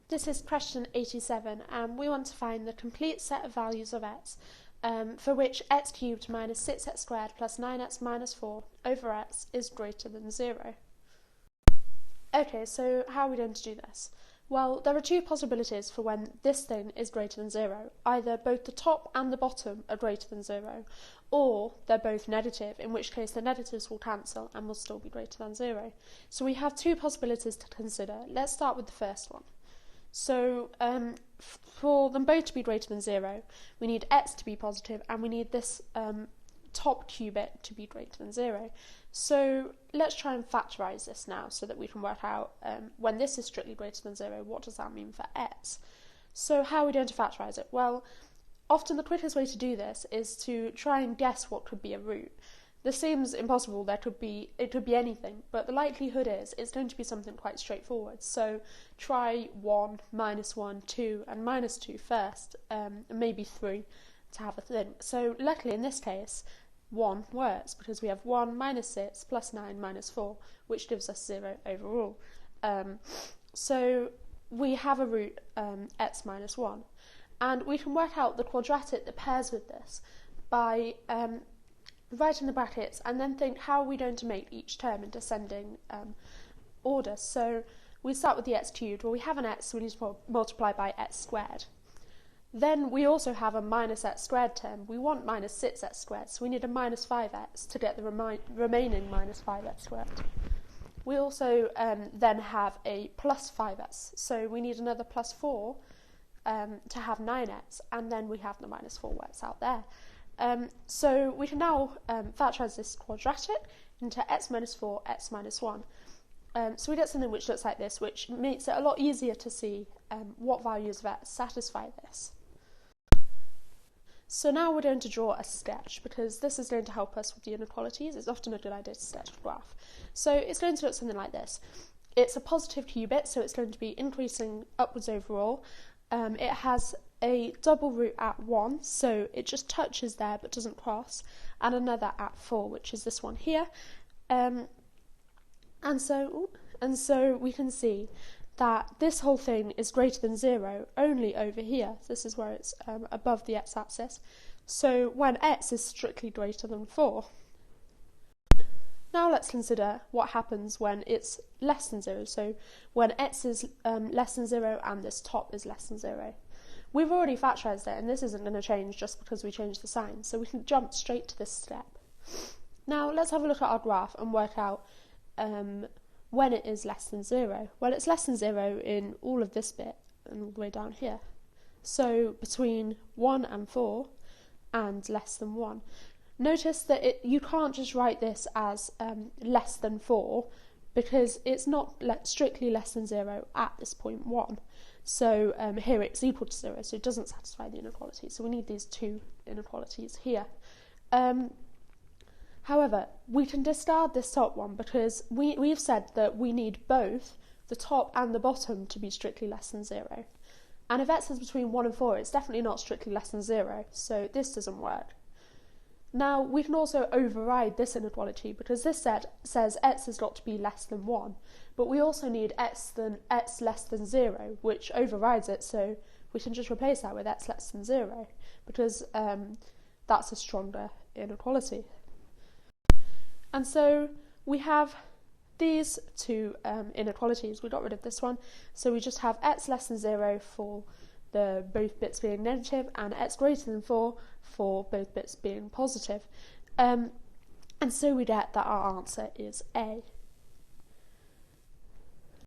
This is question 87, and we want to find the complete set of values of x for which x cubed minus 6x squared plus 9x minus 4 over x is greater than 0. Okay, so how are we going to do this? Well, there are two possibilities for when this thing is greater than 0. Either both the top and the bottom are greater than 0, or they're both negative, in which case the negatives will cancel and will still be greater than 0. So we have two possibilities to consider. Let's start with the first one. So for them both to be greater than 0, we need x to be positive and we need this top cubit to be greater than 0. So let's try and factorise this now so that we can work out when this is strictly greater than 0, what does that mean for x? So how are we going to factorise it? Well, often the quickest way to do this is to try and guess what could be a root. This seems impossible, it could be anything, but the likelihood is it's going to be something quite straightforward. So try 1, minus 1, 2 and minus 2 first, and maybe 3 to have a think. So luckily in this case 1 works because we have 1 minus 6 plus 9 minus 4, which gives us 0 overall. So we have a root x minus 1, and we can work out the quadratic that pairs with this by writing the brackets and then think how are we going to make each term in descending order. So we start with the x cubed. Well, we have an x, so we need to multiply by x squared. Then we also have a minus x squared term. We want minus 6x squared, so we need a minus 5x to get the remaining minus 5x squared. We also then have a plus 5x, so we need another plus 4 to have 9x, and then we have the minus 4 works out there. So we can now factorise this quadratic into x minus 4, x minus 1. So we get something which looks like this, which makes it a lot easier to see what values of x satisfy this. So now we're going to draw a sketch, because this is going to help us with the inequalities. It's often a good idea to sketch a graph. So it's going to look something like this. It's a positive cubit, so it's going to be increasing upwards overall. It has a double root at 1, so it just touches there but doesn't cross, and another at 4, which is this one here. And so we can see that this whole thing is greater than 0 only over here. This is where it's above the x-axis. So when x is strictly greater than 4. Now let's consider what happens when it's less than 0. So when x is less than 0 and this top is less than 0. We've already factorised it, and this isn't going to change just because we changed the sign, so we can jump straight to this step. Now let's have a look at our graph and work out when it is less than 0. Well, it's less than 0 in all of this bit and all the way down here. So between 1 and 4 and less than 1. Notice that you can't just write this as less than 4, because it's not strictly less than 0 at this point 1. So here it's equal to 0, so it doesn't satisfy the inequality. So we need these two inequalities here. However, we can discard this top one because we've said that we need both the top and the bottom to be strictly less than 0. And if x is between 1 and 4, it's definitely not strictly less than 0, so this doesn't work. Now, we can also override this inequality because this set says x has got to be less than 1, but we also need x less than 0, which overrides it, so we can just replace that with x less than 0 because that's a stronger inequality. And so we have these two inequalities. We got rid of this one, so we just have x less than 0 for both bits being negative, and x greater than 4 for both bits being positive. And so we get that our answer is A.